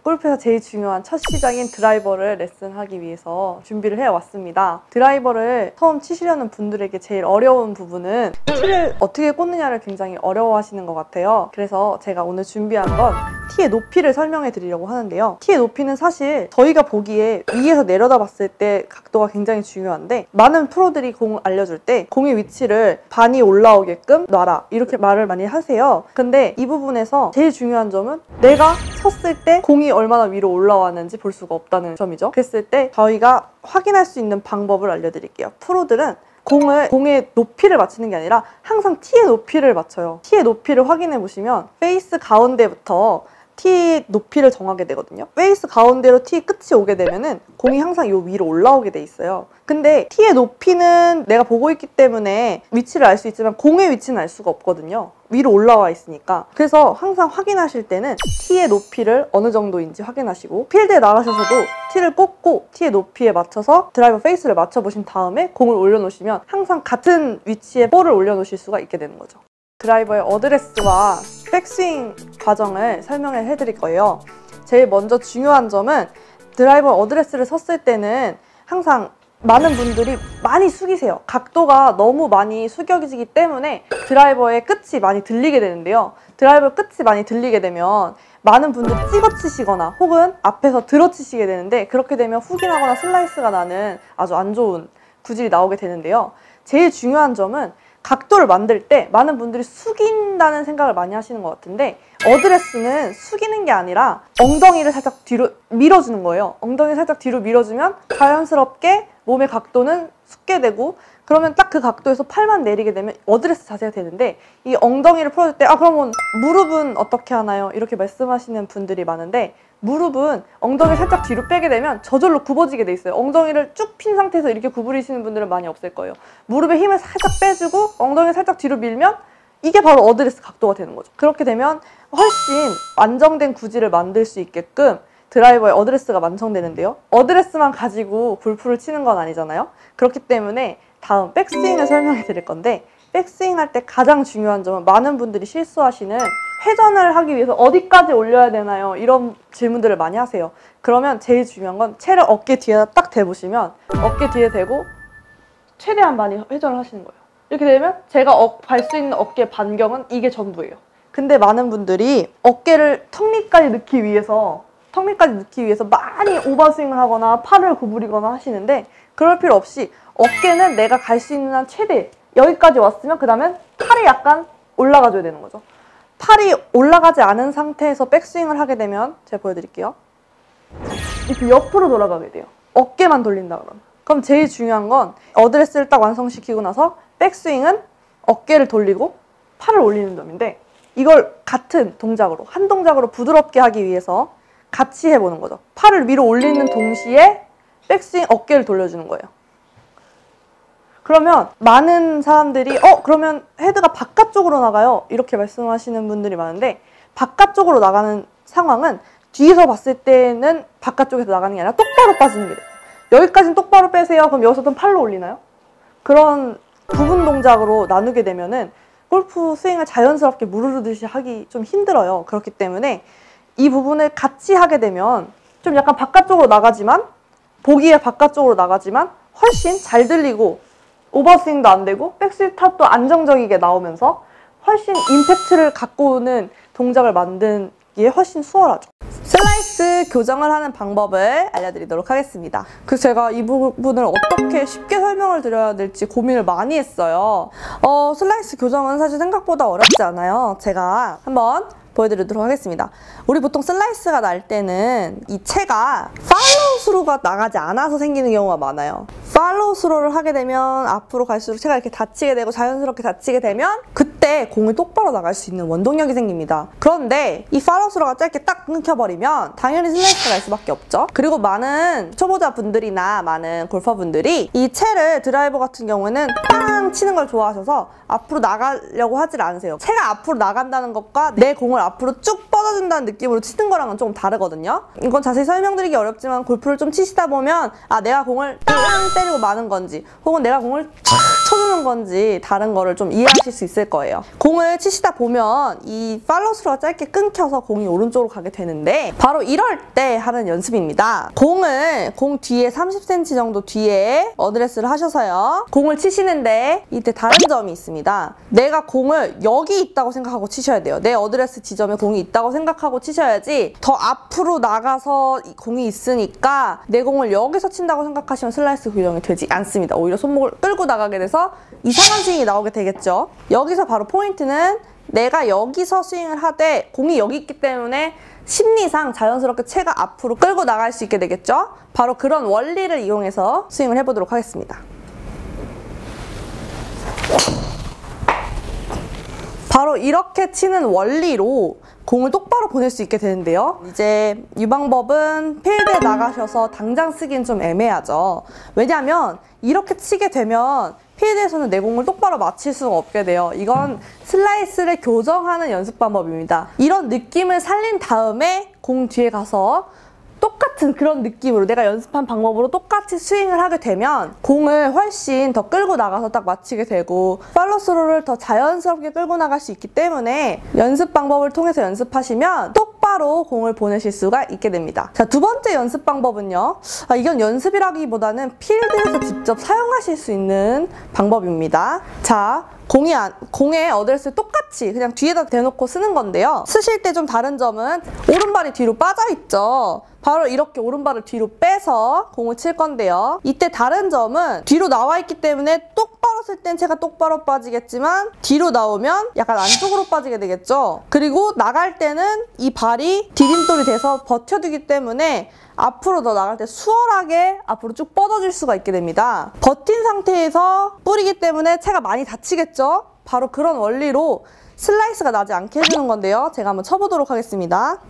골프에서 제일 중요한 첫 시작인 드라이버를 레슨하기 위해서 준비를 해왔습니다. 드라이버를 처음 치시려는 분들에게 제일 어려운 부분은 티를 어떻게 꽂느냐를 굉장히 어려워하시는 것 같아요. 그래서 제가 오늘 준비한 건 티의 높이를 설명해 드리려고 하는데요. 티의 높이는 사실 저희가 보기에 위에서 내려다 봤을 때 각도가 굉장히 중요한데, 많은 프로들이 공을 알려줄 때 공의 위치를 반이 올라오게끔 놔라 이렇게 말을 많이 하세요. 근데 이 부분에서 제일 중요한 점은 내가 섰을 때 공이 얼마나 위로 올라왔는지 볼 수가 없다는 점이죠. 그랬을 때 저희가 확인할 수 있는 방법을 알려드릴게요. 프로들은 공의 높이를 맞추는 게 아니라 항상 티의 높이를 맞춰요. 티의 높이를 확인해 보시면 페이스 가운데부터 티 높이를 정하게 되거든요. 페이스 가운데로 티 끝이 오게 되면은 공이 항상 요 위로 올라오게 돼 있어요. 근데 티의 높이는 내가 보고 있기 때문에 위치를 알 수 있지만 공의 위치는 알 수가 없거든요. 위로 올라와 있으니까. 그래서 항상 확인하실 때는 티의 높이를 어느 정도인지 확인하시고, 필드에 나가셔서도 티를 꽂고 티의 높이에 맞춰서 드라이버 페이스를 맞춰보신 다음에 공을 올려놓으시면 항상 같은 위치에 볼을 올려놓으실 수가 있게 되는 거죠. 드라이버의 어드레스와 백스윙 과정을 설명을 해드릴 거예요. 제일 먼저 중요한 점은 드라이버 어드레스를 섰을 때는 항상 많은 분들이 많이 숙이세요. 각도가 너무 많이 숙여지기 때문에 드라이버의 끝이 많이 들리게 되는데요. 드라이버 끝이 많이 들리게 되면 많은 분들이 찍어치시거나 혹은 앞에서 들어치시게 되는데, 그렇게 되면 훅이 나거나 슬라이스가 나는 아주 안 좋은 구질이 나오게 되는데요. 제일 중요한 점은 각도를 만들 때 많은 분들이 숙인다는 생각을 많이 하시는 것 같은데, 어드레스는 숙이는 게 아니라 엉덩이를 살짝 뒤로 밀어주는 거예요. 엉덩이를 살짝 뒤로 밀어주면 자연스럽게 몸의 각도는 숙게 되고, 그러면 딱 그 각도에서 팔만 내리게 되면 어드레스 자세가 되는데, 이 엉덩이를 풀어줄 때 그러면 무릎은 어떻게 하나요? 이렇게 말씀하시는 분들이 많은데, 무릎은 엉덩이 살짝 뒤로 빼게 되면 저절로 굽어지게 돼 있어요. 엉덩이를 쭉 핀 상태에서 이렇게 구부리시는 분들은 많이 없을 거예요. 무릎에 힘을 살짝 빼주고 엉덩이 살짝 뒤로 밀면 이게 바로 어드레스 각도가 되는 거죠. 그렇게 되면 훨씬 안정된 구질을 만들 수 있게끔 드라이버의 어드레스가 완성되는데요. 어드레스만 가지고 골프를 치는 건 아니잖아요. 그렇기 때문에 다음 백스윙을 설명해 드릴 건데, 백스윙 할 때 가장 중요한 점은 많은 분들이 실수하시는, 회전을 하기 위해서 어디까지 올려야 되나요? 이런 질문들을 많이 하세요. 그러면 제일 중요한 건 채를 어깨 뒤에다 딱 대보시면 어깨 뒤에 대고 최대한 많이 회전을 하시는 거예요. 이렇게 되면 제가 발 수 있는 어깨 반경은 이게 전부예요. 근데 많은 분들이 어깨를 턱 밑까지 넣기 위해서 많이 오버스윙을 하거나 팔을 구부리거나 하시는데, 그럴 필요 없이 어깨는 내가 갈 수 있는 한 최대 여기까지 왔으면 그 다음엔 팔이 약간 올라가줘야 되는 거죠. 팔이 올라가지 않은 상태에서 백스윙을 하게 되면 제가 보여드릴게요. 이렇게 옆으로 돌아가게 돼요. 어깨만 돌린다 그러면. 그럼 제일 중요한 건 어드레스를 딱 완성시키고 나서 백스윙은 어깨를 돌리고 팔을 올리는 점인데, 이걸 같은 동작으로, 한 동작으로 부드럽게 하기 위해서 같이 해보는 거죠. 팔을 위로 올리는 동시에 백스윙 어깨를 돌려주는 거예요. 그러면 많은 사람들이 그러면 헤드가 바깥쪽으로 나가요 이렇게 말씀하시는 분들이 많은데, 바깥쪽으로 나가는 상황은 뒤에서 봤을 때는 바깥쪽에서 나가는 게 아니라 똑바로 빠지는 게 돼요. 여기까지는 똑바로 빼세요. 그럼 여기서도 팔로 올리나요? 그런 부분 동작으로 나누게 되면은 골프 스윙을 자연스럽게 무르르듯이 하기 좀 힘들어요. 그렇기 때문에 이 부분을 같이 하게 되면 좀 약간 바깥쪽으로 나가지만, 보기에 바깥쪽으로 나가지만 훨씬 잘 들리고 오버스윙도 안 되고 백스윙 탑도 안정적이게 나오면서 훨씬 임팩트를 갖고 오는 동작을 만드는 게 훨씬 수월하죠. 슬라이스 교정을 하는 방법을 알려드리도록 하겠습니다. 제가 이 부분을 어떻게 쉽게 설명을 드려야 될지 고민을 많이 했어요. 슬라이스 교정은 사실 생각보다 어렵지 않아요. 제가 한번 보여드리도록 하겠습니다. 우리 보통 슬라이스가 날 때는 이 채가 팔로우 스루가 나가지 않아서 생기는 경우가 많아요. 팔로우 스루를 하게 되면 앞으로 갈수록 채가 이렇게 닫히게 되고 자연스럽게 닫히게 되면 그때 공이 똑바로 나갈 수 있는 원동력이 생깁니다. 그런데 이 팔로우 스루가 짧게 딱 끊겨버리면 당연히 슬라이스가 날 수밖에 없죠. 그리고 많은 초보자분들이나 많은 골퍼분들이 이 채를, 드라이버 같은 경우에는 빵 치는 걸 좋아하셔서 앞으로 나가려고 하질 않으세요. 채가 앞으로 나간다는 것과 내 공을 앞으로 쭉 뻗어준다는 느낌으로 치는 거랑은 조금 다르거든요. 이건 자세히 설명드리기 어렵지만 골프를 좀 치시다 보면 내가 공을 땅 때리고 마는 건지, 혹은 내가 공을 촥 쳐주는 치는 건지 다른 거를 좀 이해하실 수 있을 거예요. 공을 치시다 보면 이 팔로우 스루가 짧게 끊겨서 공이 오른쪽으로 가게 되는데 바로 이럴 때 하는 연습입니다. 공 뒤에 30cm 정도 뒤에 어드레스를 하셔서요. 공을 치시는데 이때 다른 점이 있습니다. 내가 공을 여기 있다고 생각하고 치셔야 돼요. 내 어드레스 지점에 공이 있다고 생각하고 치셔야지 더 앞으로 나가서 공이 있으니까 내 공을 여기서 친다고 생각하시면 슬라이스 규정이 되지 않습니다. 오히려 손목을 끌고 나가게 돼서 이상한 스윙이 나오게 되겠죠. 여기서 바로 포인트는 내가 여기서 스윙을 하되 공이 여기 있기 때문에 심리상 자연스럽게 채가 앞으로 끌고 나갈 수 있게 되겠죠. 바로 그런 원리를 이용해서 스윙을 해보도록 하겠습니다. 바로 이렇게 치는 원리로 공을 똑바로 보낼 수 있게 되는데요. 이제 이 방법은 필드에 나가셔서 당장 쓰기는 좀 애매하죠. 왜냐하면 이렇게 치게 되면 필드에서는 내 공을 똑바로 맞힐 수가 없게 돼요. 이건 슬라이스를 교정하는 연습 방법입니다. 이런 느낌을 살린 다음에 공 뒤에 가서 똑같은 그런 느낌으로 내가 연습한 방법으로 똑같이 스윙을 하게 되면 공을 훨씬 더 끌고 나가서 딱 맞히게 되고 팔로우 스루를 더 자연스럽게 끌고 나갈 수 있기 때문에 연습 방법을 통해서 연습하시면 똑바로 공을 보내실 수가 있게 됩니다. 자, 두 번째 연습 방법은요. 이건 연습이라기보다는 필드에서 직접 사용하실 수 있는 방법입니다. 자, 공의 어드레스를 똑같이 그냥 뒤에다 대놓고 쓰는 건데요. 쓰실 때 좀 다른 점은 오른발이 뒤로 빠져있죠. 바로 이렇게 오른발을 뒤로 빼서 공을 칠 건데요. 이때 다른 점은 뒤로 나와 있기 때문에 똑바로 쓸 땐 채가 똑바로 빠지겠지만 뒤로 나오면 약간 안쪽으로 빠지게 되겠죠. 그리고 나갈 때는 이 발이 디딤돌이 돼서 버텨두기 때문에 앞으로 더 나갈 때 수월하게 앞으로 쭉 뻗어줄 수가 있게 됩니다. 버틴 상태에서 뿌리기 때문에 채가 많이 다치겠죠? 바로 그런 원리로 슬라이스가 나지 않게 해주는 건데요. 제가 한번 쳐보도록 하겠습니다.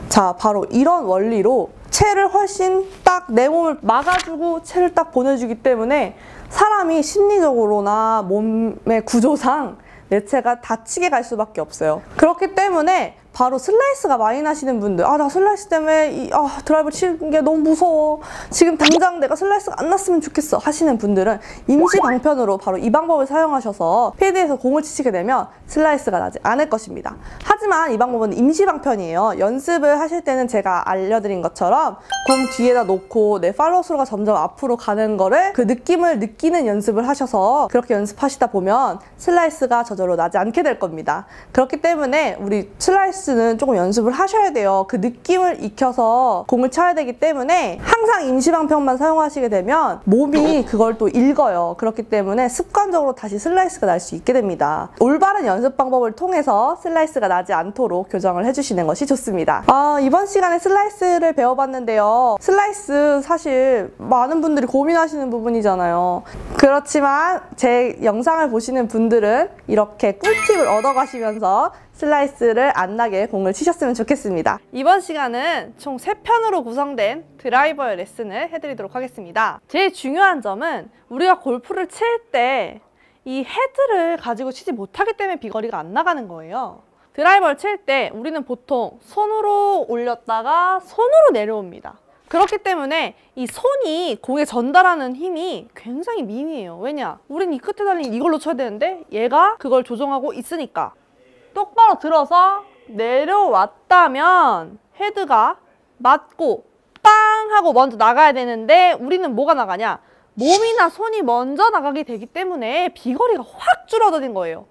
자, 바로 이런 원리로 채를 훨씬 딱 내 몸을 막아주고 채를 딱 보내주기 때문에 사람이 심리적으로나 몸의 구조상 내 채가 다치게 갈 수밖에 없어요. 그렇기 때문에 바로 슬라이스가 많이 나시는 분들, 나 슬라이스 때문에 드라이버 치는 게 너무 무서워, 지금 당장 내가 슬라이스가 안 났으면 좋겠어 하시는 분들은 임시 방편으로 바로 이 방법을 사용하셔서 필드에서 공을 치시게 되면 슬라이스가 나지 않을 것입니다. 하지만 이 방법은 임시 방편이에요. 연습을 하실 때는 제가 알려드린 것처럼 공 뒤에다 놓고 내 팔로우 스루가 점점 앞으로 가는 거를 그 느낌을 느끼는 연습을 하셔서 그렇게 연습하시다 보면 슬라이스가 저절로 나지 않게 될 겁니다. 그렇기 때문에 우리 슬라이스는 조금 연습을 하셔야 돼요. 그 느낌을 익혀서 공을 쳐야 되기 때문에 항상 임시 방편만 사용하시게 되면 몸이 그걸 또 읽어요. 그렇기 때문에 습관적으로 다시 슬라이스가 날 수 있게 됩니다. 올바른 연습 방법을 통해서 슬라이스가 나지 않도록 교정을 해주시는 것이 좋습니다. 이번 시간에 슬라이스를 배워봤는데요. 슬라이스 사실 많은 분들이 고민하시는 부분이잖아요. 그렇지만 제 영상을 보시는 분들은 이렇게 꿀팁을 얻어가시면서 슬라이스를 안 나게 공을 치셨으면 좋겠습니다. 이번 시간은 총 3편으로 구성된 드라이버의 레슨을 해드리도록 하겠습니다. 제일 중요한 점은 우리가 골프를 칠 때 이 헤드를 가지고 치지 못하기 때문에 비거리가 안 나가는 거예요. 드라이버를 칠 때 우리는 보통 손으로 올렸다가 손으로 내려옵니다. 그렇기 때문에 이 손이 공에 전달하는 힘이 굉장히 미미해요. 왜냐? 우린 이 끝에 달린 이걸로 쳐야 되는데 얘가 그걸 조정하고 있으니까. 똑바로 들어서 내려왔다면 헤드가 맞고 빵 하고 먼저 나가야 되는데 우리는 뭐가 나가냐? 몸이나 손이 먼저 나가게 되기 때문에 비거리가 확 줄어드는 거예요.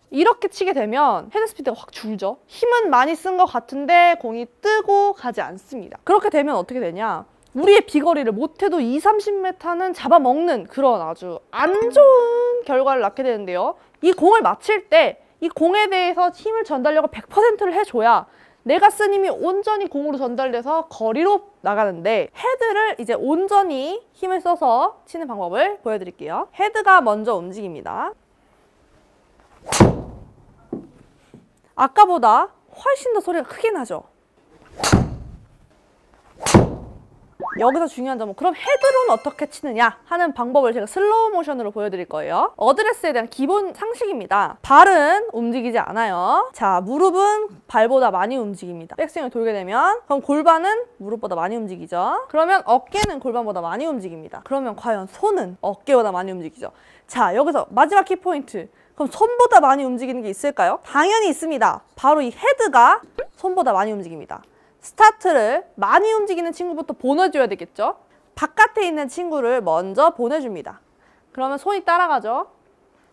이렇게 치게 되면 헤드 스피드가 확 줄죠. 힘은 많이 쓴 것 같은데 공이 뜨고 가지 않습니다. 그렇게 되면 어떻게 되냐? 우리의 비거리를 못해도 20-30m는 잡아먹는 그런 아주 안 좋은 결과를 낳게 되는데요. 이 공을 맞힐 때 이 공에 대해서 힘을 전달력을 100%를 해줘야 내가 쓴 힘이 온전히 공으로 전달돼서 거리로 나가는데 헤드를 이제 온전히 힘을 써서 치는 방법을 보여드릴게요. 헤드가 먼저 움직입니다. 아까보다 훨씬 더 소리가 크게 나죠? 여기서 중요한 점은 그럼 헤드로는 어떻게 치느냐 하는 방법을 제가 슬로우 모션으로 보여드릴 거예요. 어드레스에 대한 기본 상식입니다. 발은 움직이지 않아요. 자, 무릎은 발보다 많이 움직입니다. 백스윙을 돌게 되면 그럼 골반은 무릎보다 많이 움직이죠. 그러면 어깨는 골반보다 많이 움직입니다. 그러면 과연 손은 어깨보다 많이 움직이죠. 자, 여기서 마지막 키포인트. 그럼 손보다 많이 움직이는 게 있을까요? 당연히 있습니다. 바로 이 헤드가 손보다 많이 움직입니다. 스타트를 많이 움직이는 친구부터 보내줘야 되겠죠? 바깥에 있는 친구를 먼저 보내줍니다. 그러면 손이 따라가죠.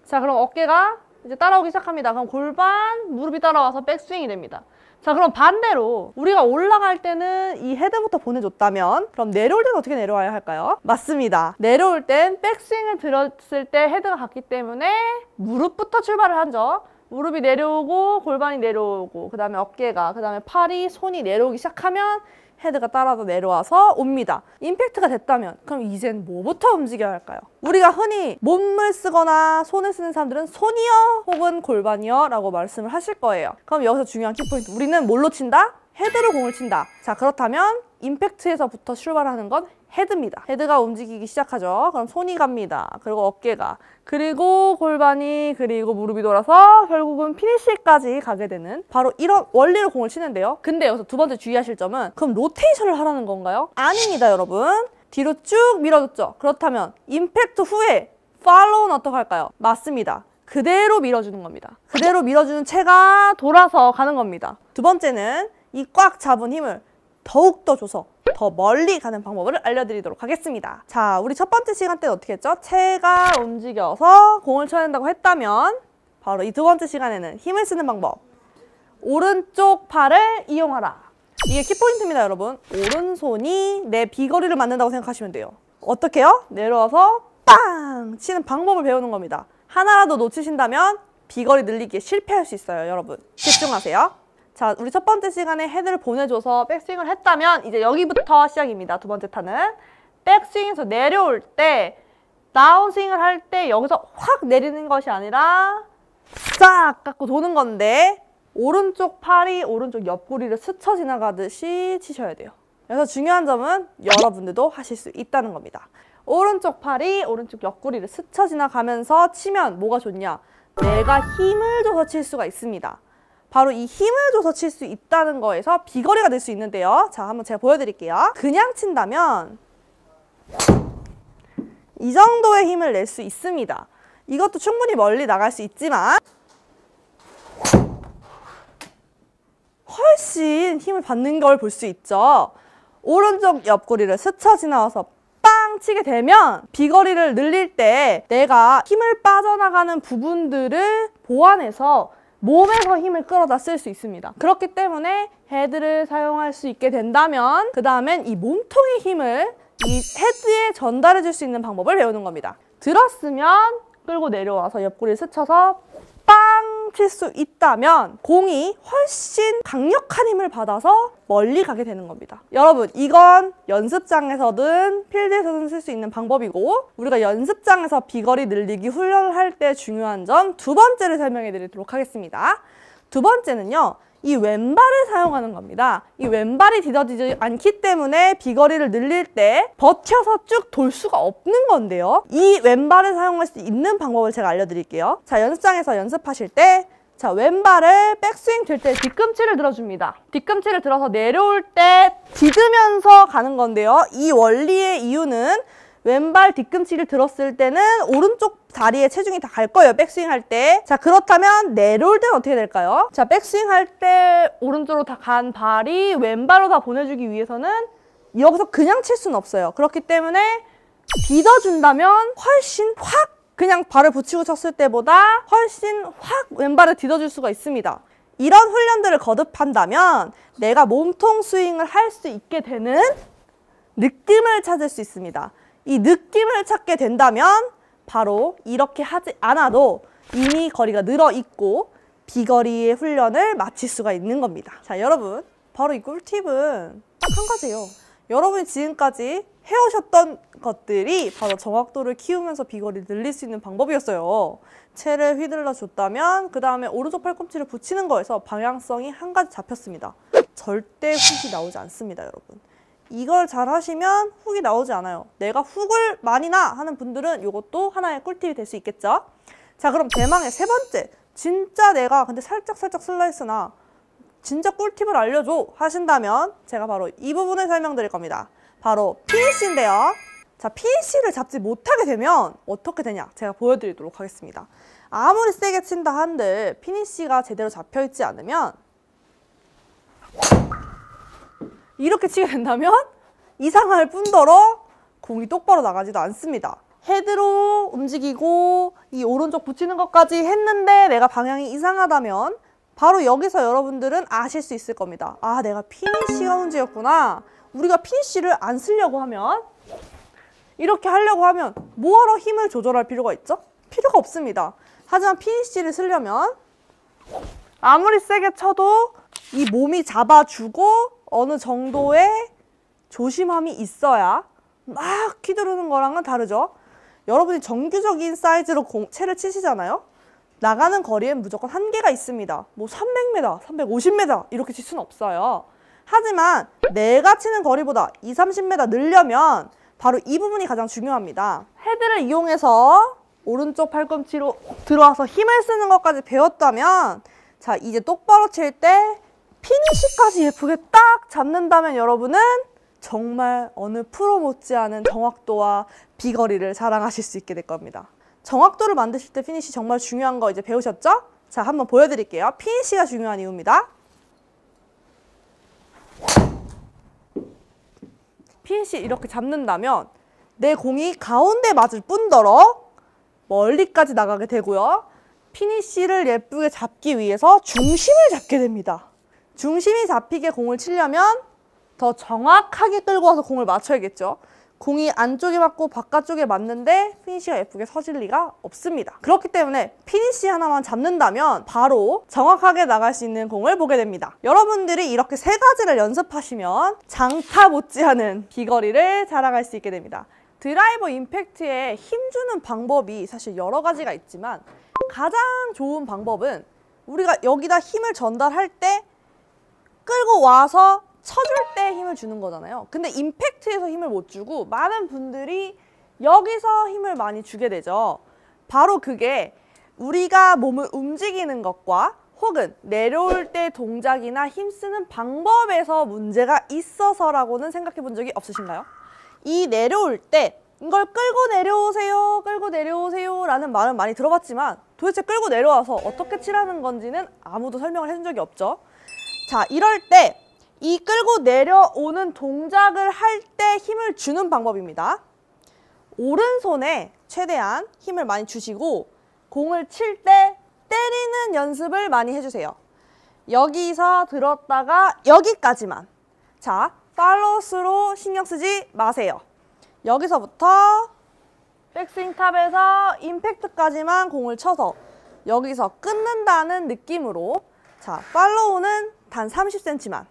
자, 그럼 어깨가 이제 따라오기 시작합니다. 그럼 골반, 무릎이 따라와서 백스윙이 됩니다. 자, 그럼 반대로 우리가 올라갈 때는 이 헤드부터 보내줬다면 그럼 내려올 때는 어떻게 내려와야 할까요? 맞습니다. 내려올 땐 백스윙을 들었을 때 헤드가 갔기 때문에 무릎부터 출발을 하죠. 무릎이 내려오고 골반이 내려오고 그 다음에 어깨가 그 다음에 팔이 손이 내려오기 시작하면 헤드가 따라서 내려와서 옵니다. 임팩트가 됐다면 그럼 이젠 뭐부터 움직여야 할까요? 우리가 흔히 몸을 쓰거나 손을 쓰는 사람들은 손이요 혹은 골반이요 라고 말씀을 하실 거예요. 그럼 여기서 중요한 키포인트, 우리는 뭘로 친다? 헤드로 공을 친다. 자, 그렇다면 임팩트에서부터 출발하는 건 헤드입니다. 헤드가 움직이기 시작하죠. 그럼 손이 갑니다. 그리고 어깨가, 그리고 골반이, 그리고 무릎이 돌아서 결국은 피니시까지 가게 되는 바로 이런 원리로 공을 치는데요. 근데 여기서 두 번째 주의하실 점은 그럼 로테이션을 하라는 건가요? 아닙니다, 여러분. 뒤로 쭉 밀어줬죠. 그렇다면 임팩트 후에 팔로우는 어떻게 할까요? 맞습니다. 그대로 밀어주는 겁니다. 그대로 밀어주는 채가 돌아서 가는 겁니다. 두 번째는 이 꽉 잡은 힘을 더욱더 줘서 더 멀리 가는 방법을 알려드리도록 하겠습니다. 자, 우리 첫 번째 시간 때는 어떻게 했죠? 채가 움직여서 공을 쳐야 된다고 했다면 바로 이 두 번째 시간에는 힘을 쓰는 방법, 오른쪽 팔을 이용하라. 이게 키포인트입니다, 여러분. 오른손이 내 비거리를 만든다고 생각하시면 돼요. 어떻게요? 내려와서 빵! 치는 방법을 배우는 겁니다. 하나라도 놓치신다면 비거리 늘리기에 실패할 수 있어요, 여러분. 집중하세요. 자, 우리 첫 번째 시간에 헤드를 보내줘서 백스윙을 했다면 이제 여기부터 시작입니다. 두 번째 타는 백스윙에서 내려올 때 다운스윙을 할 때 여기서 확 내리는 것이 아니라 싹 깎고 도는 건데 오른쪽 팔이 오른쪽 옆구리를 스쳐 지나가듯이 치셔야 돼요. 그래서 중요한 점은 여러분들도 하실 수 있다는 겁니다. 오른쪽 팔이 오른쪽 옆구리를 스쳐 지나가면서 치면 뭐가 좋냐? 내가 힘을 줘서 칠 수가 있습니다. 바로 이 힘을 줘서 칠 수 있다는 거에서 비거리가 될 수 있는데요. 자, 한번 제가 보여드릴게요. 그냥 친다면 이 정도의 힘을 낼 수 있습니다. 이것도 충분히 멀리 나갈 수 있지만 훨씬 힘을 받는 걸 볼 수 있죠. 오른쪽 옆구리를 스쳐 지나와서 빵 치게 되면 비거리를 늘릴 때 내가 힘을 빠져나가는 부분들을 보완해서 몸에서 힘을 끌어다 쓸 수 있습니다. 그렇기 때문에 헤드를 사용할 수 있게 된다면 그 다음엔 이 몸통의 힘을 이 헤드에 전달해 줄 수 있는 방법을 배우는 겁니다. 들었으면 끌고 내려와서 옆구리를 스쳐서 빵 칠 수 있다면 공이 훨씬 강력한 힘을 받아서 멀리 가게 되는 겁니다. 여러분, 이건 연습장에서든 필드에서든 쓸 수 있는 방법이고 우리가 연습장에서 비거리 늘리기 훈련을 할 때 중요한 점 두 번째를 설명해 드리도록 하겠습니다. 두 번째는요, 이 왼발을 사용하는 겁니다. 이 왼발이 디뎌지지 않기 때문에 비거리를 늘릴 때 버텨서 쭉 돌 수가 없는 건데요. 이 왼발을 사용할 수 있는 방법을 제가 알려드릴게요. 자, 연습장에서 연습하실 때 자, 왼발을 백스윙 될 때 뒤꿈치를 들어줍니다. 뒤꿈치를 들어서 내려올 때 디드면서 가는 건데요. 이 원리의 이유는 왼발 뒤꿈치를 들었을 때는 오른쪽 다리에 체중이 다 갈 거예요, 백스윙 할 때. 자, 그렇다면 내려올 때는 어떻게 될까요? 자, 백스윙 할 때 오른쪽으로 다 간 발이 왼발로 다 보내주기 위해서는 여기서 그냥 칠 수는 없어요. 그렇기 때문에 디뎌준다면 훨씬 확 그냥 발을 붙이고 쳤을 때보다 훨씬 확 왼발을 디뎌줄 수가 있습니다. 이런 훈련들을 거듭한다면 내가 몸통 스윙을 할 수 있게 되는 느낌을 찾을 수 있습니다. 이 느낌을 찾게 된다면 바로 이렇게 하지 않아도 이미 거리가 늘어 있고 비거리의 훈련을 마칠 수가 있는 겁니다. 자, 여러분, 바로 이 꿀팁은 딱 한 가지예요. 여러분이 지금까지 해오셨던 것들이 바로 정확도를 키우면서 비거리를 늘릴 수 있는 방법이었어요. 채를 휘둘러 줬다면 그 다음에 오른쪽 팔꿈치를 붙이는 거에서 방향성이 한 가지 잡혔습니다. 절대 훅이 나오지 않습니다, 여러분. 이걸 잘 하시면 훅이 나오지 않아요. 내가 훅을 많이 나 하는 분들은 이것도 하나의 꿀팁이 될 수 있겠죠. 자, 그럼 대망의 세 번째. 진짜 내가 근데 살짝 슬라이스나 진짜 꿀팁을 알려줘 하신다면 제가 바로 이 부분을 설명드릴 겁니다. 바로 피니쉬인데요. 자, 피니쉬를 잡지 못하게 되면 어떻게 되냐? 제가 보여드리도록 하겠습니다. 아무리 세게 친다 한들 피니쉬가 제대로 잡혀있지 않으면 이렇게 치게 된다면 이상할 뿐더러 공이 똑바로 나가지도 않습니다. 헤드로 움직이고 이 오른쪽 붙이는 것까지 했는데 내가 방향이 이상하다면 바로 여기서 여러분들은 아실 수 있을 겁니다. 아, 내가 피니쉬가 문제였구나. 우리가 피니쉬를 안 쓰려고 하면, 이렇게 하려고 하면 뭐하러 힘을 조절할 필요가 있죠? 필요가 없습니다. 하지만 피니쉬를 쓰려면 아무리 세게 쳐도 이 몸이 잡아주고 어느 정도의 조심함이 있어야 막 휘두르는 거랑은 다르죠. 여러분이 정규적인 사이즈로 채를 치시잖아요. 나가는 거리엔 무조건 한계가 있습니다. 뭐 300m, 350m 이렇게 칠 수는 없어요. 하지만 내가 치는 거리보다 20, 30m 늘려면 바로 이 부분이 가장 중요합니다. 헤드를 이용해서 오른쪽 팔꿈치로 들어와서 힘을 쓰는 것까지 배웠다면, 자, 이제 똑바로 칠 때 피니쉬까지 예쁘게 딱 잡는다면 여러분은 정말 어느 프로 못지않은 정확도와 비거리를 자랑하실 수 있게 될 겁니다. 정확도를 만드실 때 피니쉬 정말 중요한 거 이제 배우셨죠? 자, 한번 보여드릴게요. 피니쉬가 중요한 이유입니다. 피니쉬 이렇게 잡는다면 내 공이 가운데 맞을 뿐더러 멀리까지 나가게 되고요. 피니쉬를 예쁘게 잡기 위해서 중심을 잡게 됩니다. 중심이 잡히게 공을 치려면 더 정확하게 끌고 와서 공을 맞춰야겠죠. 공이 안쪽에 맞고 바깥쪽에 맞는데 피니쉬가 예쁘게 서질 리가 없습니다. 그렇기 때문에 피니쉬 하나만 잡는다면 바로 정확하게 나갈 수 있는 공을 보게 됩니다. 여러분들이 이렇게 세 가지를 연습하시면 장타 못지않은 비거리를 자랑할 수 있게 됩니다. 드라이버 임팩트에 힘주는 방법이 사실 여러 가지가 있지만 가장 좋은 방법은 우리가 여기다 힘을 전달할 때 끌고 와서 쳐줄 때 힘을 주는 거잖아요. 근데 임팩트에서 힘을 못 주고 많은 분들이 여기서 힘을 많이 주게 되죠. 바로 그게 우리가 몸을 움직이는 것과 혹은 내려올 때 동작이나 힘쓰는 방법에서 문제가 있어서라고는 생각해 본 적이 없으신가요? 이 내려올 때 이걸 끌고 내려오세요 라는 말은 많이 들어봤지만 도대체 끌고 내려와서 어떻게 치라는 건지는 아무도 설명을 해준 적이 없죠. 자, 이럴 때 이 끌고 내려오는 동작을 할 때 힘을 주는 방법입니다. 오른손에 최대한 힘을 많이 주시고 공을 칠 때 때리는 연습을 많이 해주세요. 여기서 들었다가 여기까지만. 자, 팔로우스로 신경 쓰지 마세요. 여기서부터 백스윙 탑에서 임팩트까지만 공을 쳐서 여기서 끊는다는 느낌으로, 자, 팔로우는 단 30cm만.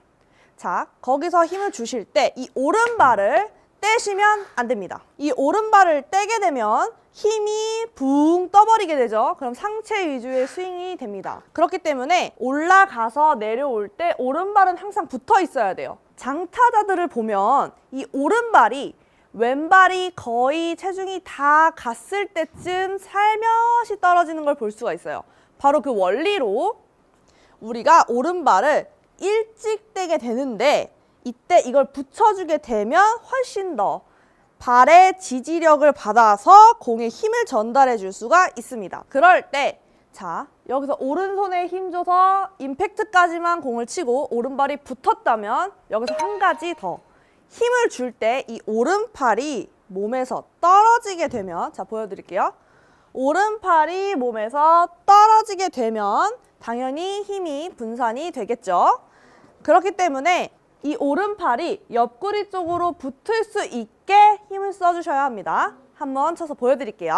자, 거기서 힘을 주실 때 이 오른발을 떼시면 안 됩니다. 이 오른발을 떼게 되면 힘이 붕 떠버리게 되죠. 그럼 상체 위주의 스윙이 됩니다. 그렇기 때문에 올라가서 내려올 때 오른발은 항상 붙어 있어야 돼요. 장타자들을 보면 이 오른발이 왼발이 거의 체중이 다 갔을 때쯤 살며시 떨어지는 걸 볼 수가 있어요. 바로 그 원리로 우리가 오른발을 일찍 떼게 되는데 이때 이걸 붙여주게 되면 훨씬 더 발의 지지력을 받아서 공에 힘을 전달해 줄 수가 있습니다. 그럴 때, 자, 여기서 오른손에 힘 줘서 임팩트까지만 공을 치고 오른발이 붙었다면 여기서 한 가지 더 힘을 줄 때 이 오른팔이 몸에서 떨어지게 되면, 자, 보여드릴게요. 오른팔이 몸에서 떨어지게 되면 당연히 힘이 분산이 되겠죠. 그렇기 때문에 이 오른팔이 옆구리 쪽으로 붙을 수 있게 힘을 써주셔야 합니다. 한번 쳐서 보여드릴게요.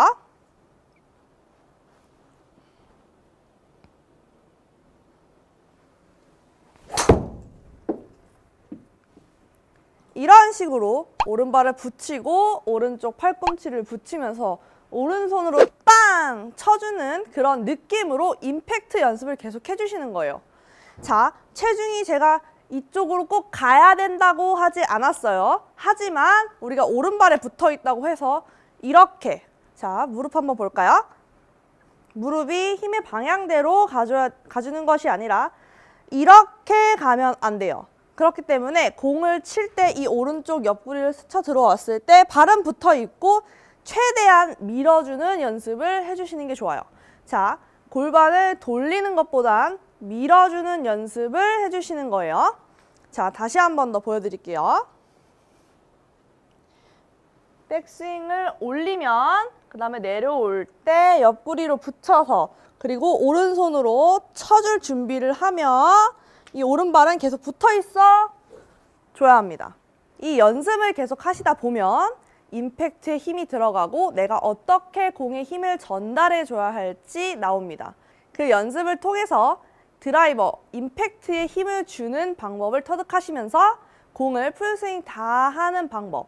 이런 식으로 오른발을 붙이고 오른쪽 팔꿈치를 붙이면서 오른손으로 빵 쳐주는 그런 느낌으로 임팩트 연습을 계속 해주시는 거예요. 자, 체중이 제가 이쪽으로 꼭 가야 된다고 하지 않았어요. 하지만 우리가 오른발에 붙어 있다고 해서 이렇게, 자, 무릎 한번 볼까요? 무릎이 힘의 방향대로 가주는 것이 아니라 이렇게 가면 안 돼요. 그렇기 때문에 공을 칠 때 이 오른쪽 옆구리를 스쳐 들어왔을 때 발은 붙어 있고 최대한 밀어주는 연습을 해주시는 게 좋아요. 자, 골반을 돌리는 것보단 밀어주는 연습을 해주시는 거예요. 자, 다시 한 번 더 보여드릴게요. 백스윙을 올리면 그 다음에 내려올 때 옆구리로 붙여서 그리고 오른손으로 쳐줄 준비를 하며 이 오른발은 계속 붙어있어 줘야 합니다. 이 연습을 계속 하시다 보면 임팩트에 힘이 들어가고 내가 어떻게 공에 힘을 전달해 줘야 할지 나옵니다. 그 연습을 통해서 드라이버, 임팩트에 힘을 주는 방법을 터득하시면서 공을 풀스윙 다 하는 방법.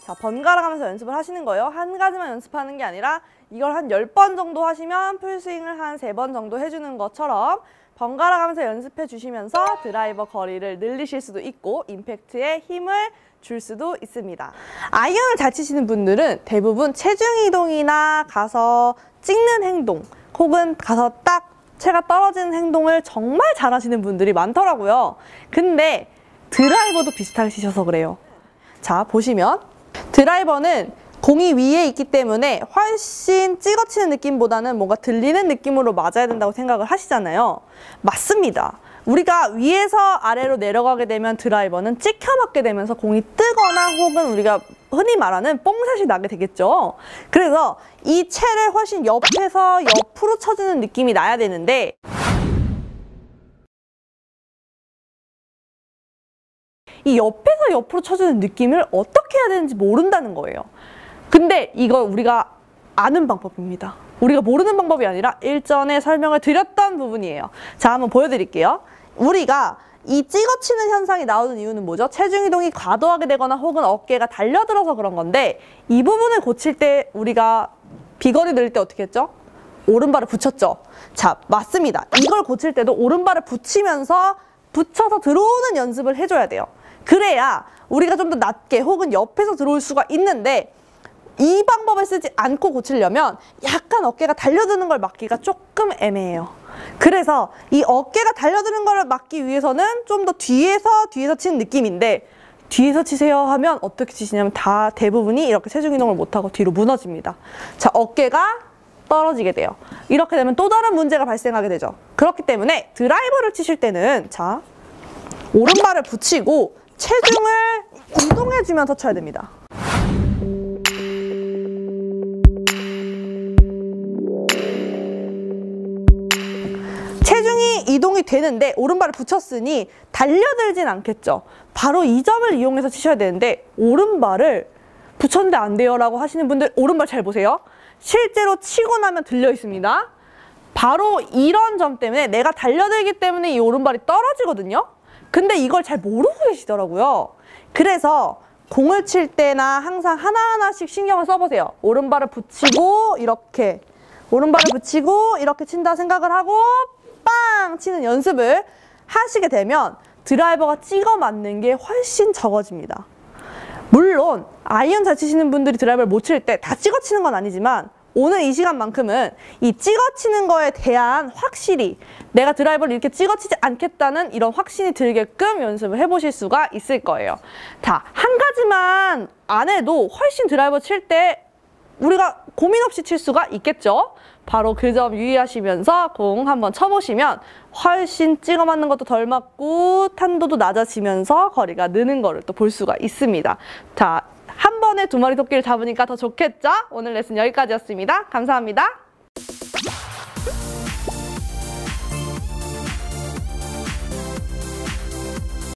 자, 번갈아 가면서 연습을 하시는 거예요. 한 가지만 연습하는 게 아니라 이걸 한 10번 정도 하시면 풀스윙을 한 3번 정도 해주는 것처럼 번갈아 가면서 연습해 주시면서 드라이버 거리를 늘리실 수도 있고 임팩트에 힘을 줄 수도 있습니다. 아이언을 잘 치시는 분들은 대부분 체중 이동이나 가서 찍는 행동 혹은 가서 딱 채가 떨어지는 행동을 정말 잘하시는 분들이 많더라고요. 근데 드라이버도 비슷하게 치셔서 그래요. 자, 보시면 드라이버는 공이 위에 있기 때문에 훨씬 찍어치는 느낌보다는 뭔가 들리는 느낌으로 맞아야 된다고 생각을 하시잖아요. 맞습니다. 우리가 위에서 아래로 내려가게 되면 드라이버는 찍혀 맞게 되면서 공이 뜨거나 혹은 우리가 흔히 말하는 뽕샷이 나게 되겠죠. 그래서 이 채를 훨씬 옆에서 옆으로 쳐주는 느낌이 나야 되는데 이 옆에서 옆으로 쳐주는 느낌을 어떻게 해야 되는지 모른다는 거예요. 근데 이거 우리가 아는 방법입니다. 우리가 모르는 방법이 아니라 일전에 설명을 드렸던 부분이에요. 자, 한번 보여드릴게요. 우리가 이 찍어치는 현상이 나오는 이유는 뭐죠? 체중 이동이 과도하게 되거나 혹은 어깨가 달려들어서 그런 건데 이 부분을 고칠 때 우리가 비거리 늘릴 때 어떻게 했죠? 오른발을 붙였죠. 자, 맞습니다. 이걸 고칠 때도 오른발을 붙이면서 붙여서 들어오는 연습을 해줘야 돼요. 그래야 우리가 좀 더 낮게 혹은 옆에서 들어올 수가 있는데 이 방법을 쓰지 않고 고치려면 약간 어깨가 달려드는 걸 막기가 조금 애매해요. 그래서 이 어깨가 달려드는 걸 막기 위해서는 좀 더 뒤에서 치는 느낌인데 뒤에서 치세요 하면 어떻게 치시냐면 다 대부분이 이렇게 체중 이동을 못하고 뒤로 무너집니다. 자, 어깨가 떨어지게 돼요. 이렇게 되면 또 다른 문제가 발생하게 되죠. 그렇기 때문에 드라이버를 치실 때는 자, 오른발을 붙이고 체중을 이동해주면서 쳐야 됩니다. 체중이 이동이 되는데 오른발을 붙였으니 달려들진 않겠죠. 바로 이 점을 이용해서 치셔야 되는데 오른발을 붙였는데 안 돼요 라고 하시는 분들 오른발 잘 보세요. 실제로 치고 나면 들려 있습니다. 바로 이런 점 때문에 내가 달려들기 때문에 이 오른발이 떨어지거든요. 근데 이걸 잘 모르고 계시더라고요. 그래서 공을 칠 때나 항상 하나하나씩 신경을 써보세요. 오른발을 붙이고 이렇게 오른발을 붙이고 이렇게 친다 생각을 하고 빵 치는 연습을 하시게 되면 드라이버가 찍어 맞는 게 훨씬 적어집니다. 물론 아이언 잘 치시는 분들이 드라이버를 못 칠 때 다 찍어 치는 건 아니지만 오늘 이 시간만큼은 이 찍어 치는 거에 대한 확실히 내가 드라이버를 이렇게 찍어 치지 않겠다는 이런 확신이 들게끔 연습을 해보실 수가 있을 거예요. 자, 한 가지만 안 해도 훨씬 드라이버 칠 때 우리가 고민 없이 칠 수가 있겠죠. 바로 그 점 유의하시면서 공 한번 쳐보시면 훨씬 찍어 맞는 것도 덜 맞고 탄도도 낮아지면서 거리가 느는 거를 또 볼 수가 있습니다. 자, 한 번에 2마리 토끼를 잡으니까 더 좋겠죠? 오늘 레슨 여기까지였습니다. 감사합니다.